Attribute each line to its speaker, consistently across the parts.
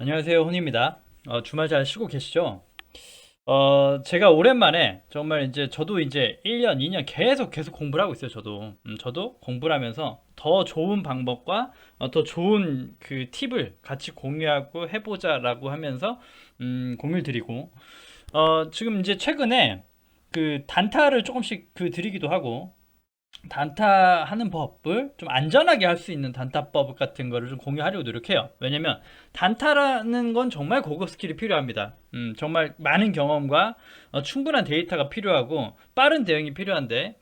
Speaker 1: 안녕하세요, 혼입니다. 주말 잘 쉬고 계시죠? 제가 오랜만에 정말 이제 저도 이제 1년, 2년 계속 공부를 하고 있어요, 저도. 저도 공부를 하면서 더 좋은 방법과 더 좋은 그 팁을 같이 공유하고 해보자라고 하면서 공유를 드리고, 지금 이제 최근에 그 단타를 조금씩 그 드리기도 하고, 단타하는 법을 좀 안전하게 할 수 있는 단타법 같은 거를 좀 공유하려고 노력해요. 왜냐면 단타라는 건 정말 고급 스킬이 필요합니다. 정말 많은 경험과 충분한 데이터가 필요하고 빠른 대응이 필요한데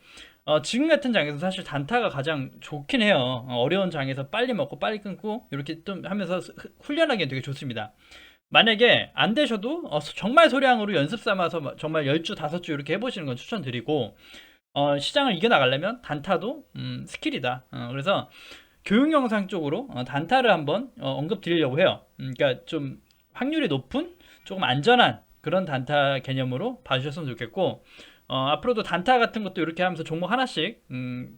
Speaker 1: 지금 같은 장에서 사실 단타가 가장 좋긴 해요. 어려운 장에서 빨리 먹고 빨리 끊고 이렇게 좀 하면서 훈련하기엔 되게 좋습니다. 만약에 안 되셔도 정말 소량으로 연습 삼아서 정말 10주, 5주 이렇게 해보시는 건 추천드리고 시장을 이겨나가려면 단타도 스킬이다. 그래서 교육 영상 쪽으로 단타를 한번 언급 드리려고 해요. 그러니까 좀 확률이 높은 조금 안전한 그런 단타 개념으로 봐주셨으면 좋겠고 앞으로도 단타 같은 것도 이렇게 하면서 종목 하나씩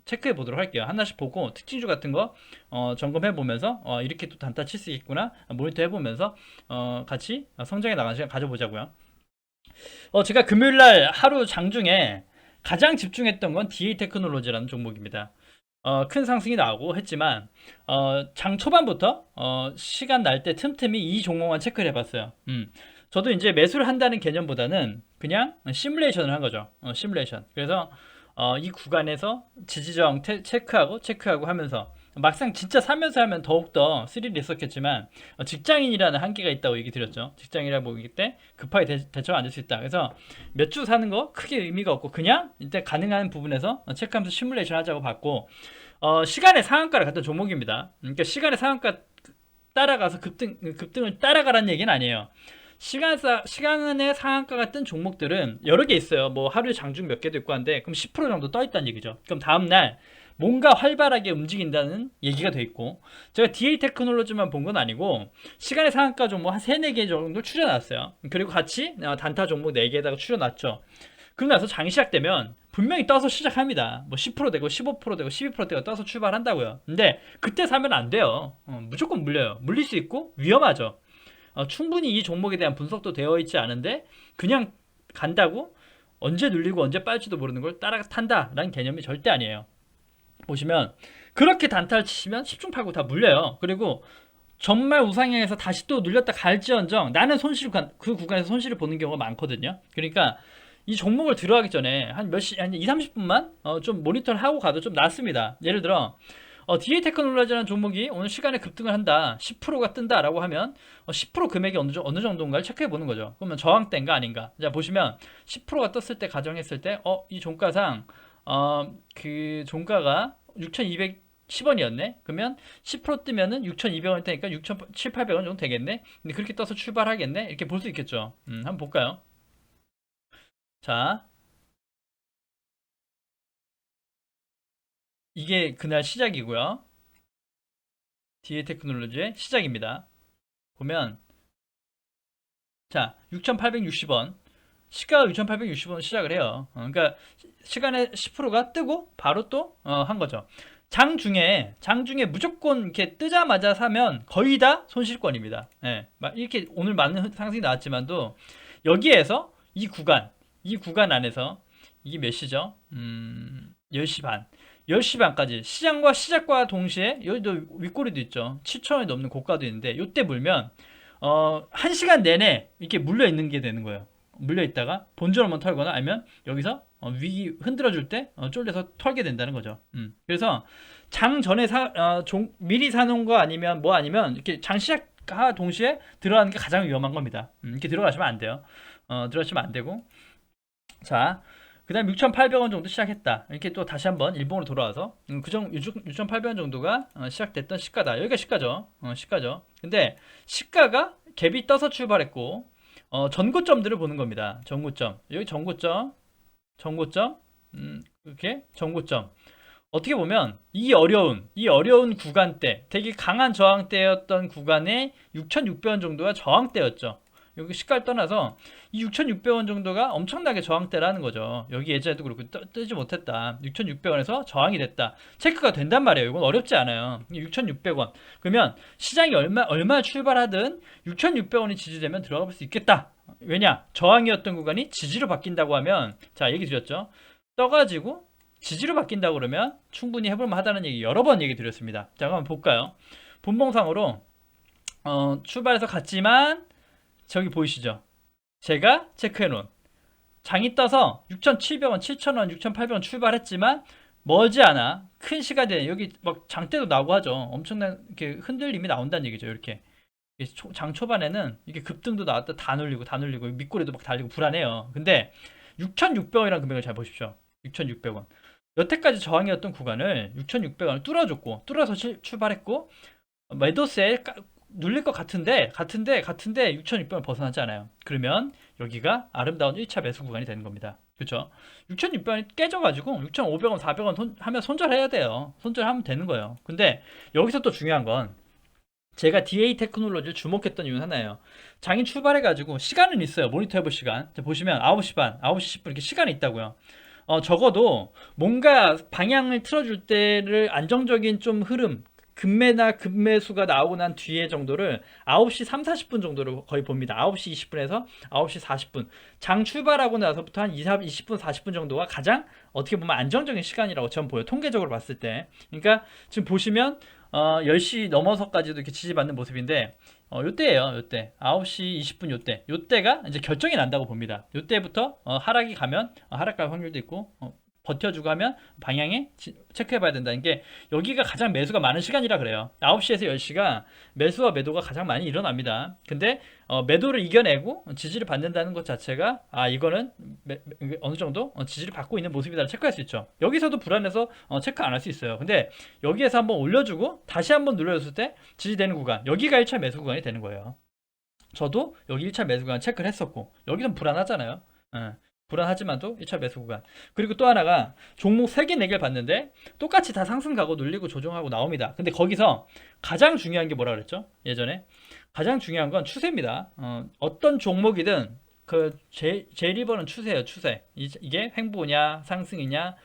Speaker 1: 체크해 보도록 할게요. 하나씩 보고 특징주 같은 거 점검해 보면서 이렇게 또 단타 칠 수 있구나 모니터 해보면서 같이 성장해 나가는 시간 가져보자고요. 제가 금요일날 하루 장중에 가장 집중했던 건 DA 테크놀로지라는 종목입니다. 큰 상승이 나오고 했지만 장 초반부터 시간 날 때 틈틈이 이 종목만 체크를 해봤어요. 저도 이제 매수를 한다는 개념보다는 그냥 시뮬레이션을 한 거죠. 시뮬레이션. 그래서 이 구간에서 지지저항 체크하고 하면서 막상 진짜 사면서 하면 더욱더 스릴이 있었겠지만 직장인이라는 한계가 있다고 얘기 드렸죠. 직장인이라 보기 때 급하게 대처가 안 될 수 있다. 그래서 몇 주 사는 거 크게 의미가 없고 그냥 일단 가능한 부분에서 체크하면서 시뮬레이션 하자고 봤고 시간의 상한가를 갔던 종목입니다. 그러니까 시간의 상한가 따라가서 급등을 따라가라는 얘기는 아니에요. 시간의 상한가가 뜬 종목들은 여러 개 있어요. 뭐 하루에 장중 몇 개도 있고 한데 그럼 10% 정도 떠 있다는 얘기죠. 그럼 다음날 뭔가 활발하게 움직인다는 얘기가 돼 있고 제가 DA 테크놀로지만 본 건 아니고 시간의 상한가 종목 한 3, 4개 정도 추려놨어요. 그리고 같이 단타 종목 4개에다가 추려놨죠. 그러고 나서 장이 시작되면 분명히 떠서 시작합니다. 뭐 10% 되고 15% 되고 12%대가 떠서 출발한다고요. 근데 그때 사면 안 돼요. 무조건 물려요. 물릴 수 있고 위험하죠. 충분히 이 종목에 대한 분석도 되어 있지 않은데 그냥 간다고 언제 눌리고 언제 빠질지도 모르는 걸 따라 탄다라는 개념이 절대 아니에요. 보시면 그렇게 단타를 치시면 10중 8구 다 물려요. 그리고 정말 우상향해서 다시 또 눌렸다 갈지언정 나는 그 구간에서 손실을 보는 경우가 많거든요. 그러니까 이 종목을 들어가기 전에 한 2, 30분만 좀 모니터를 하고 가도 좀 낫습니다. 예를 들어 DA 테크놀로지라는 종목이 오늘 시간에 급등을 한다. 10%가 뜬다라고 하면 10% 금액이 어느 정도인가를 체크해 보는 거죠. 그러면 저항대인가 아닌가. 자, 보시면 10%가 떴을 때 가정했을 때 이 종가상 그 종가가 6,210원이었네. 그러면 10% 뜨면은 6,200원 되니까 6,700, 800원 정도 되겠네. 근데 그렇게 떠서 출발하겠네. 이렇게 볼 수 있겠죠. 한번 볼까요? 자, 이게 그날 시작이고요. DA 테크놀로지의 시작입니다. 보면 자, 6,860원. 시가가 6,860원 시작을 해요. 그러니까 시간에 10%가 뜨고 바로 또 한 거죠. 장중에 무조건 이렇게 뜨자마자 사면 거의 다 손실권입니다. 예, 이렇게 오늘 많은 상승이 나왔지만도 여기에서 이 구간 안에서 이게 몇 시죠? 10시 반. 10시 반까지 시작과 동시에 여기도 윗꼬리도 있죠. 7천원이 넘는 고가도 있는데 이때 물면 1시간 내내 이렇게 물려 있는 게 되는 거예요. 물려 있다가 본전 한번 털거나 아니면 여기서 위기 흔들어 줄 때 쫄려서 털게 된다는 거죠. 그래서 장 전에 미리 사놓은 거 아니면 뭐 아니면 이렇게 장 시작과 동시에 들어가는 게 가장 위험한 겁니다. 이렇게 들어가시면 안 돼요. 들어가시면 안 되고 자, 그 다음 6,800원 정도 시작했다. 이렇게 또 다시 한번 일봉으로 돌아와서 6,800원 정도가 시작됐던 시가다. 여기가 시가죠. 시가죠. 근데 시가가 갭이 떠서 출발했고 전고점들을 보는 겁니다. 전고점. 여기 전고점, 이렇게 전고점. 어떻게 보면 이 어려운 구간대, 되게 강한 저항대였던 구간에 6,600원 정도가 저항대였죠. 여기 시가를 떠나서 이 6,600원 정도가 엄청나게 저항대라는 거죠. 여기 예전에도 그렇고 뜨지 못했다. 6,600원에서 저항이 됐다. 체크가 된단 말이에요. 이건 어렵지 않아요. 6,600원. 그러면 시장이 얼마 출발하든 6,600원이 지지되면 들어가 볼 수 있겠다. 왜냐? 저항이었던 구간이 지지로 바뀐다고 하면, 자, 얘기 드렸죠. 떠가지고 지지로 바뀐다고 그러면 충분히 해볼만 하다는 얘기 여러 번 얘기 드렸습니다. 자, 한번 볼까요? 본봉상으로 출발해서 갔지만 저기 보이시죠? 제가 체크해 놓은 장이 떠서 6,700원, 7,000원, 6,800원 출발했지만 머지않아 큰 시간대 여기 막 장대도 나오고 하죠. 엄청난 이렇게 흔들림이 나온다는 얘기죠. 이렇게 장 초반에는 이게 급등도 나왔다 다 눌리고 밑꼬리도 막 달리고 불안해요. 근데 6,600원이라는 금액을 잘 보십시오. 6,600원. 여태까지 저항이었던 구간을 6,600원을 뚫어줬고 뚫어서 출발했고 매도세에 눌릴 것 같은데 6,600원 벗어나지 않아요. 그러면 여기가 아름다운 1차 매수 구간이 되는 겁니다. 그렇죠? 6,600원이 깨져가지고 6,500원, 400원 하면 손절해야 돼요. 손절하면 되는 거예요. 근데 여기서 또 중요한 건 제가 DA 테크놀로지를 주목했던 이유는 하나예요. 장이 출발해가지고 시간은 있어요. 모니터 해볼 시간. 보시면 9시 반, 9시 10분 이렇게 시간이 있다고요. 적어도 뭔가 방향을 틀어줄 때를 안정적인 좀 흐름, 급매나 급매수가 나오고 난 뒤에 정도를 9시 3, 40분 정도를 거의 봅니다. 9시 20분에서 9시 40분. 장 출발하고 나서부터 한 20분, 40분 정도가 가장 어떻게 보면 안정적인 시간이라고 저는 보여요. 통계적으로 봤을 때. 그러니까 지금 보시면 10시 넘어서까지도 이렇게 지지받는 모습인데 요때예요. 요때 9시 20분 요때가 이제 결정이 난다고 봅니다. 요때부터 하락이 가면 하락할 확률도 있고 버텨주고 하면 방향에 체크해 봐야 된다는 게 여기가 가장 매수가 많은 시간이라 그래요. 9시에서 10시가 매수와 매도가 가장 많이 일어납니다. 근데 매도를 이겨내고 지지를 받는다는 것 자체가 이거는 어느 정도 지지를 받고 있는 모습이다 체크할 수 있죠. 여기서도 불안해서 체크 안 할 수 있어요. 근데 여기에서 한번 올려주고 다시 한번 눌러줬을 때 지지되는 구간, 여기가 1차 매수 구간이 되는 거예요. 저도 여기 1차 매수 구간 체크를 했었고 여기는 불안하잖아요. 불안하지만도 1차 매수 구간. 그리고 또 하나가 종목 3개, 4개를 봤는데 똑같이 다 상승 가고 눌리고 조정하고 나옵니다. 근데 거기서 가장 중요한 게 뭐라 그랬죠? 예전에 가장 중요한 건 추세입니다. 어떤 종목이든 제일 1번은 추세예요. 추세. 이게 횡보냐 상승이냐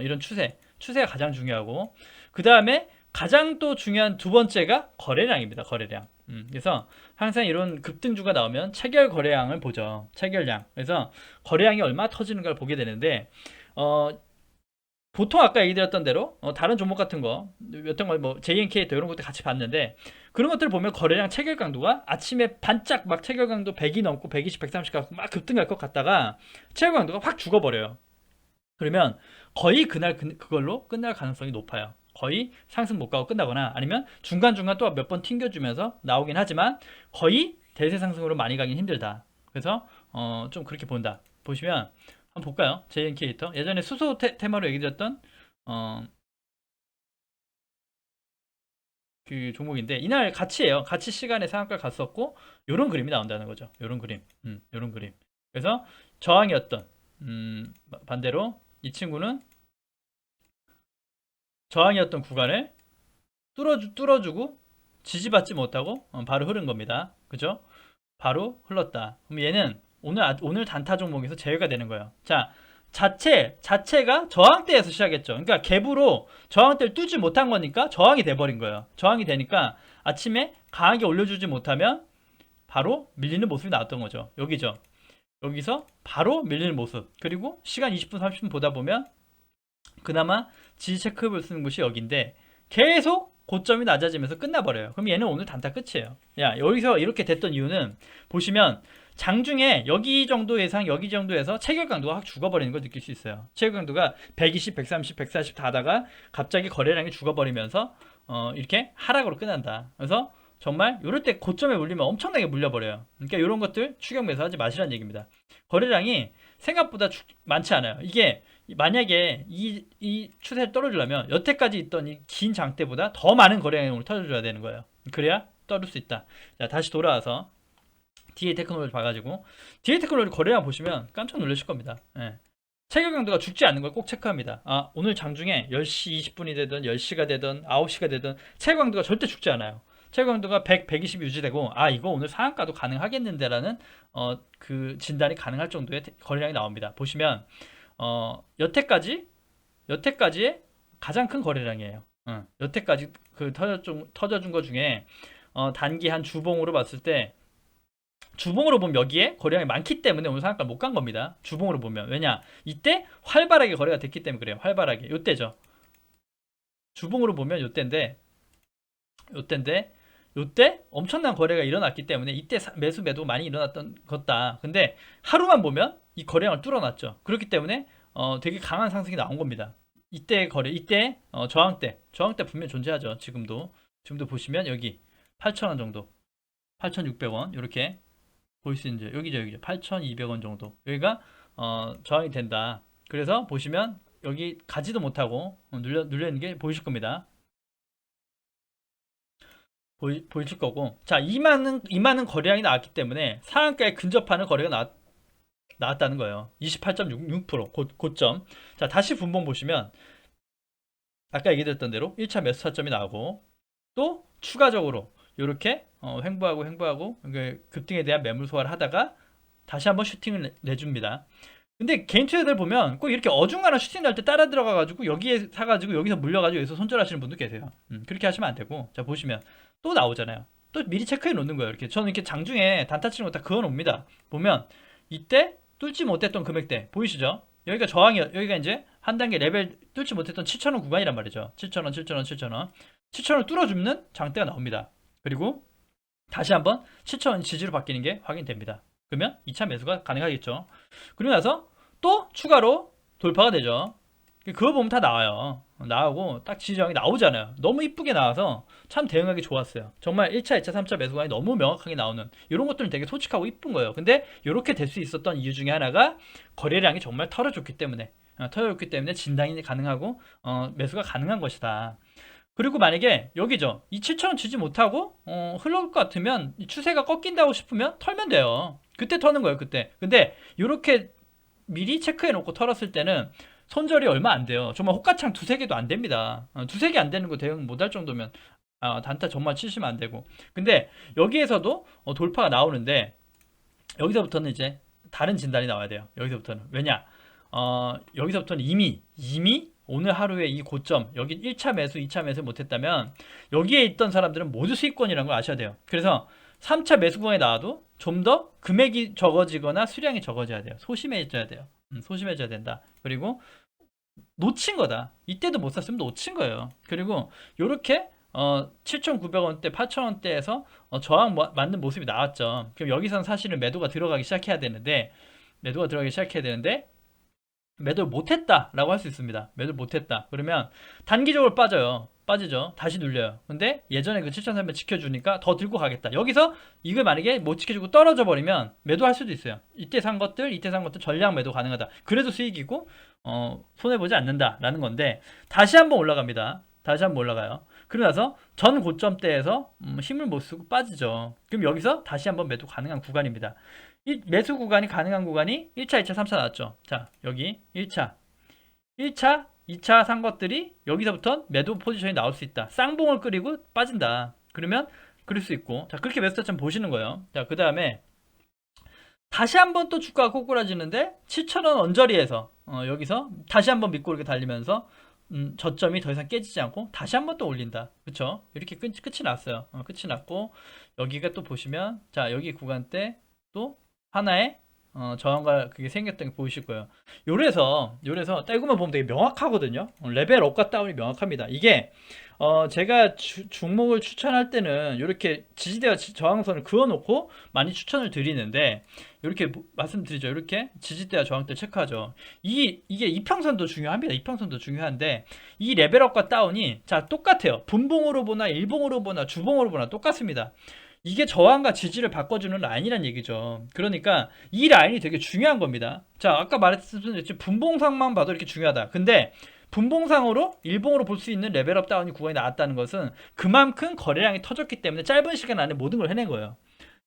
Speaker 1: 이런 추세가 가장 중요하고 그 다음에 가장 또 중요한 두 번째가 거래량입니다. 거래량. 그래서 항상 이런 급등주가 나오면 체결 거래량을 보죠. 체결량. 그래서 거래량이 얼마 터지는가를 보게 되는데 보통 아까 얘기드렸던 대로 다른 종목 같은 거 어떤 거 뭐 JNK 이런 것들 같이 봤는데 그런 것들을 보면 거래량 체결 강도가 아침에 반짝 막 체결 강도 100이 넘고 120, 130 가고 막 급등할 것 같다가 체결 강도가 확 죽어버려요. 그러면 거의 그날 그걸로 끝날 가능성이 높아요. 거의 상승 못 가고 끝나거나 아니면 중간중간 또 몇 번 튕겨주면서 나오긴 하지만 거의 대세 상승으로 많이 가긴 힘들다. 그래서 좀 그렇게 본다. 보시면 한번 볼까요? JNK터 예전에 수소 테마로 얘기 드렸던 그 종목인데 이날 같이예요. 같이 시간에 상한가 갔었고 요런 그림이 나온다는 거죠. 요런 그림. 요런 그림. 그래서 저항이었던 반대로 이 친구는 저항이었던 구간을 뚫어주고 지지받지 못하고 바로 흐른 겁니다. 그죠? 바로 흘렀다. 그럼 얘는 오늘 단타 종목에서 제외가 되는 거예요. 자, 자체가 저항대에서 시작했죠. 그러니까 갭으로 저항대를 뚫지 못한 거니까 저항이 돼버린 거예요. 저항이 되니까 아침에 강하게 올려주지 못하면 바로 밀리는 모습이 나왔던 거죠. 여기죠. 여기서 바로 밀리는 모습. 그리고 시간 20분, 30분 보다 보면 그나마 지지 체크를 쓰는 곳이 여기인데 계속 고점이 낮아지면서 끝나버려요. 그럼 얘는 오늘 단타 끝이에요. 야, 여기서 이렇게 됐던 이유는 보시면 장중에 여기 정도 예상 여기 정도에서 체결 강도가 확 죽어버리는 걸 느낄 수 있어요. 체결 강도가 120, 130, 140 다 하다가 갑자기 거래량이 죽어버리면서 이렇게 하락으로 끝난다. 그래서 정말 이럴 때 고점에 물리면 엄청나게 물려버려요. 그러니까 이런 것들 추격 매수하지 마시라는 얘기입니다. 거래량이 생각보다 많지 않아요. 이게 만약에 이 추세를 떨어지려면 여태까지 있던 이 긴 장대보다 더 많은 거래량이 오늘 터져줘야 되는 거예요. 그래야 떨을 수 있다. 자, 다시 돌아와서 DA 테크놀로지 봐가지고 DA 테크놀로지 거래량 보시면 깜짝 놀라실 겁니다. 예. 체결 강도가 죽지 않는 걸 꼭 체크합니다. 오늘 장중에 10시 20분이 되든 10시가 되든 9시가 되든 체결 강도가 절대 죽지 않아요. 최고 강도가 100, 120이 유지되고 아 이거 오늘 상한가도 가능하겠는데라는 그 진단이 가능할 정도의 거래량이 나옵니다. 보시면 여태까지의 가장 큰 거래량이에요. 여태까지 그 터져준 거 중에 단기 한 주봉으로 봤을 때 주봉으로 보면 여기에 거래량이 많기 때문에 오늘 상한가 못 간 겁니다. 주봉으로 보면 왜냐 이때 활발하게 거래가 됐기 때문에 그래요. 활발하게 요때죠. 주봉으로 보면 요때인데 요때 엄청난 거래가 일어났기 때문에 이때 매수 매도 많이 일어났던 것다. 근데 하루만 보면 이 거래량을 뚫어놨죠. 그렇기 때문에 되게 강한 상승이 나온 겁니다. 이때 거래, 이때 저항대 분명히 존재하죠. 지금도 보시면 여기 8,000원 정도, 8,600원 이렇게 보일 수 있는지 여기죠. 8,200원 정도 여기가 저항이 된다. 그래서 보시면 여기 가지도 못하고 눌려 있는 게 보이실 겁니다. 보이실 거고 자 이 많은 거래량이 나왔기 때문에 상한가에 근접하는 거래가 나왔다는 거예요. 28.66% 고점. 자 다시 분봉 보시면 아까 얘기드렸던 대로 1차 매수 타점이 나오고 또 추가적으로 이렇게 횡보하고 급등에 대한 매물 소화를 하다가 다시 한번 슈팅을 내줍니다. 근데 개인 투자들 보면 꼭 이렇게 어중간한 슈팅 날 때 따라 들어가가지고 여기에 사가지고 여기서 물려가지고 여기서 손절하시는 분도 계세요. 그렇게 하시면 안 되고 자 보시면 또 나오잖아요. 또 미리 체크해 놓는 거예요. 이렇게 저는 이렇게 장중에 단타 치는 거 다 그어 놓습니다. 보면 이때 뚫지 못했던 금액대 보이시죠? 여기가 저항이 여기가 이제 한 단계 레벨 뚫지 못했던 7,000원 구간이란 말이죠. 7,000원 뚫어주는 장대가 나옵니다. 그리고 다시 한번 7,000원 지지로 바뀌는 게 확인됩니다. 그러면 2차 매수가 가능하겠죠. 그리고 나서 또 추가로 돌파가 되죠. 그거 보면 다 나와요. 나오고 딱 지지저항이 나오잖아요. 너무 이쁘게 나와서 참 대응하기 좋았어요. 정말 1차, 2차, 3차 매수관이 너무 명확하게 나오는 이런 것들은 되게 솔직하고 이쁜 거예요. 근데 이렇게 될 수 있었던 이유 중에 하나가 거래량이 정말 털어줬기 때문에 진단이 가능하고 매수가 가능한 것이다. 그리고 만약에 여기죠. 이 7,000원 지지 못하고 흘러올 것 같으면 추세가 꺾인다고 싶으면 털면 돼요. 그때 터는 거예요. 그때. 근데 이렇게 미리 체크해 놓고 털었을 때는 손절이 얼마 안 돼요. 정말 호가창 두세 개도 안 됩니다. 두세 개 안 되는 거 대응 못 할 정도면 단타 정말 치시면 안 되고. 근데 여기에서도 돌파가 나오는데 여기서부터는 이제 다른 진단이 나와야 돼요. 여기서부터는. 왜냐? 여기서부터는 이미 오늘 하루에 이 고점 여기 1차 매수 2차 매수 못했다면 여기에 있던 사람들은 모두 수익권이라는 걸 아셔야 돼요. 그래서 3차 매수 구간에 나와도 좀 더 금액이 적어지거나 수량이 적어져야 돼요. 소심해져야 돼요. 소심해져야 된다. 그리고 놓친 거다. 이때도 못 샀으면 놓친 거예요. 그리고 요렇게 7,900원대 8,000원대에서 저항 맞는 모습이 나왔죠. 그럼 여기서는 사실은 매도가 들어가기 시작해야 되는데 매도를 못했다라고 할 수 있습니다. 매도를 못했다. 그러면 단기적으로 빠지죠. 다시 눌려요. 근데 예전에 그 7,300 지켜주니까 더 들고 가겠다. 여기서 이걸 만약에 못 지켜주고 떨어져 버리면 매도할 수도 있어요. 이때 산 것들 전량 매도 가능하다. 그래도 수익이고 손해보지 않는다라는 건데 다시 한번 올라갑니다. 다시 한번 올라가요. 그러고 나서 전 고점대에서 힘을 못 쓰고 빠지죠. 그럼 여기서 다시 한번 매도 가능한 구간입니다. 이 매수 구간이 가능한 구간이 1차, 2차, 3차 나왔죠. 자, 여기 1차, 2차 산 것들이 여기서부터 매도 포지션이 나올 수 있다. 쌍봉을 끓이고 빠진다. 그러면 그럴 수 있고. 자, 그렇게 매수 타점 보시는 거예요. 자, 그 다음에 다시 한번 또 주가가 꼬꾸라지는데 7,000원 언저리에서 여기서 다시 한번 믿고 이렇게 달리면서 저점이 더 이상 깨지지 않고 다시 한번 또 올린다. 그쵸? 이렇게 끝이 났어요. 끝이 났고 여기가 또 보시면 자, 여기 구간대 또 하나의 저항과 그게 생겼던 게 보이실 거예요. 요래서 떼고만 보면 되게 명확하거든요. 레벨 업과 다운이 명확합니다. 이게 제가 종목을 추천할 때는 이렇게 지지대와 저항선을 그어놓고 많이 추천을 드리는데 이렇게 말씀드리죠. 이렇게 지지대와 저항대 체크하죠. 이게 이평선도 중요합니다. 이평선도 중요한데 이 레벨업과 다운이 자 똑같아요. 분봉으로 보나 일봉으로 보나 주봉으로 보나 똑같습니다. 이게 저항과 지지를 바꿔주는 라인이란 얘기죠. 그러니까 이 라인이 되게 중요한 겁니다. 자, 아까 말했듯이 분봉상만 봐도 이렇게 중요하다. 근데 분봉상으로 일봉으로 볼 수 있는 레벨업 다운이 구간이 나왔다는 것은 그만큼 거래량이 터졌기 때문에 짧은 시간 안에 모든 걸 해낸 거예요.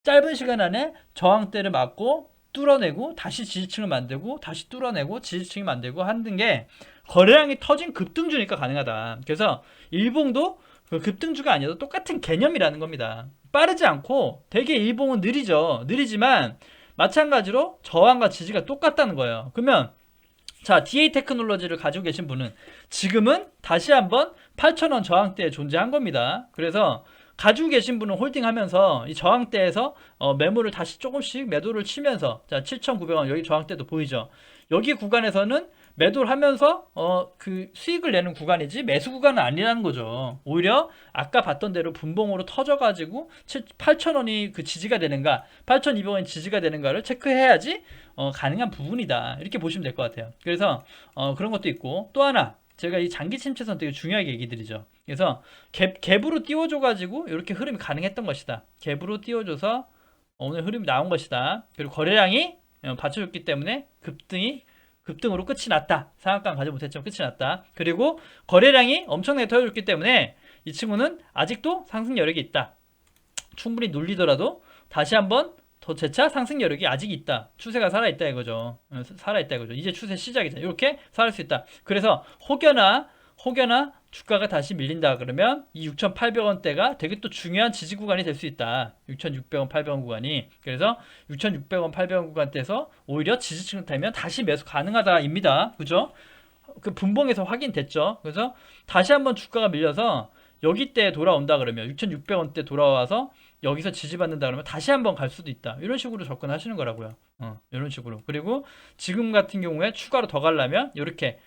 Speaker 1: 짧은 시간 안에 저항대를 맞고 뚫어내고 다시 지지층을 만들고 다시 뚫어내고 지지층을 만들고 하는 게 거래량이 터진 급등주니까 가능하다. 그래서 일봉도 그 급등주가 아니어도 똑같은 개념이라는 겁니다. 빠르지 않고 되게 일봉은 느리죠. 느리지만 마찬가지로 저항과 지지가 똑같다는 거예요. 그러면 자, DA 테크놀로지를 가지고 계신 분은 지금은 다시 한번 8,000원 저항대에 존재한 겁니다. 그래서 가지고 계신 분은 홀딩하면서 이 저항대에서 매물을 다시 조금씩 매도를 치면서 자, 7,900원 여기 저항대도 보이죠. 여기 구간에서는 매도를 하면서 그 수익을 내는 구간이지 매수 구간은 아니라는 거죠. 오히려 아까 봤던 대로 분봉으로 터져가지고 8,000원이 그 지지가 되는가 8,200원이 지지가 되는가를 체크해야지 가능한 부분이다. 이렇게 보시면 될 것 같아요. 그래서 그런 것도 있고 또 하나 제가 이 장기 침체선 되게 중요하게 얘기 드리죠. 그래서 갭으로 띄워줘가지고 이렇게 흐름이 가능했던 것이다. 갭으로 띄워줘서 오늘 흐름이 나온 것이다. 그리고 거래량이 받쳐줬기 때문에 급등으로 끝이 났다. 상한가 가지 못했지만 끝이 났다. 그리고 거래량이 엄청나게 터져줬기 때문에 이 친구는 아직도 상승 여력이 있다. 충분히 눌리더라도 다시 한번 더 재차 상승 여력이 아직 있다. 추세가 살아있다 이거죠. 살아있다 이거죠. 이제 추세 시작이잖아. 이렇게 살아올 수 있다. 그래서 혹여나 주가가 다시 밀린다 그러면 이 6,800원대가 되게 또 중요한 지지 구간이 될 수 있다. 6,600원, 800원 구간이. 그래서 6,600원, 800원 구간대에서 오히려 지지층을 타면 다시 매수 가능하다입니다. 그죠? 그 분봉에서 확인됐죠. 그래서 다시 한번 주가가 밀려서 여기 때 돌아온다 그러면 6,600원대 돌아와서 여기서 지지받는다 그러면 다시 한번 갈 수도 있다. 이런 식으로 접근하시는 거라고요. 이런 식으로. 그리고 지금 같은 경우에 추가로 더 가려면 이렇게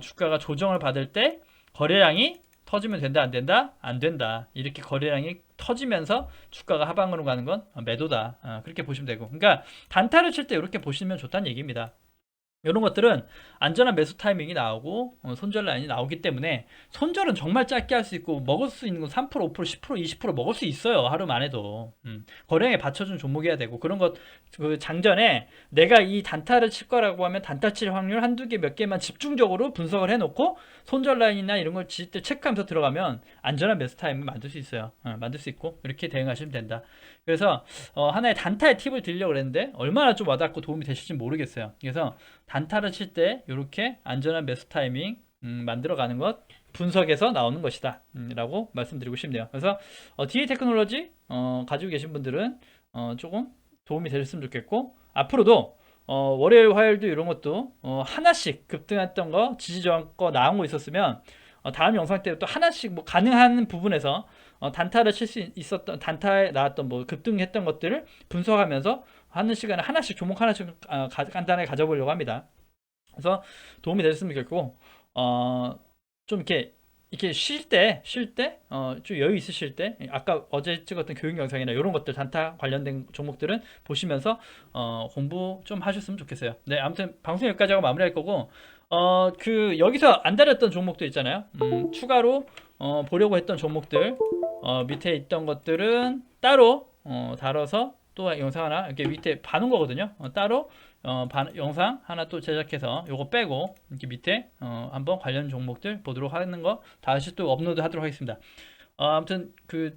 Speaker 1: 주가가 조정을 받을 때 거래량이 터지면 된다 안 된다? 안 된다. 이렇게 거래량이 터지면서 주가가 하방으로 가는 건 매도다. 그렇게 보시면 되고. 그러니까 단타를 칠 때 이렇게 보시면 좋다는 얘기입니다. 이런 것들은 안전한 매수 타이밍이 나오고 손절 라인이 나오기 때문에 손절은 정말 짧게 할 수 있고 먹을 수 있는 건 3%, 5%, 10%, 20% 먹을 수 있어요. 하루만 해도. 거래량에 받쳐준 종목이어야 되고 그런 것 그 장전에 내가 이 단타를 칠 거라고 하면 단타 칠 확률 한두 개 몇 개만 집중적으로 분석을 해놓고 손절 라인이나 이런 걸 지질 때 체크하면서 들어가면 안전한 매수 타이밍을 만들 수 있어요. 만들 수 있고 이렇게 대응하시면 된다. 그래서 하나의 단타의 팁을 드리려고 그랬는데 얼마나 좀 와닿고 도움이 되실지 모르겠어요. 그래서 단타를 칠 때 이렇게 안전한 매수 타이밍 만들어가는 것 분석에서 나오는 것이다 라고 말씀드리고 싶네요. 그래서 DA 테크놀로지 가지고 계신 분들은 조금 도움이 되셨으면 좋겠고 앞으로도 월요일 화요일도 이런 것도 하나씩 급등했던 거 지지 저항 거 나온 거 있었으면 다음 영상 때 또 하나씩 뭐 가능한 부분에서 단타를 칠 수 있었던 단타에 나왔던 뭐 급등했던 것들을 분석하면서 하는 시간에 하나씩 종목 하나씩 간단하게 가져보려고 합니다. 그래서 도움이 되셨으면 좋겠고 좀 이렇게 쉴 때 좀 여유 있으실 때 아까 어제 찍었던 교육 영상이나 이런 것들 단타 관련된 종목들은 보시면서 공부 좀 하셨으면 좋겠어요. 네, 아무튼 방송 여기까지 하고 마무리할 거고 그 여기서 안 다뤘던 종목들 있잖아요. 추가로 보려고 했던 종목들 밑에 있던 것들은 따로 다뤄서 또 영상 하나 이렇게 밑에 봐놓은 거거든요. 따로 영상 하나 또 제작해서 요거 빼고 이렇게 밑에 한번 관련 종목들 보도록 하는 거 다시 또 업로드 하도록 하겠습니다. 아무튼 그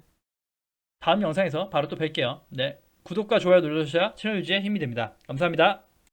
Speaker 1: 다음 영상에서 바로 또 뵐게요. 네, 구독과 좋아요 눌러주셔야 채널 유지에 힘이 됩니다. 감사합니다.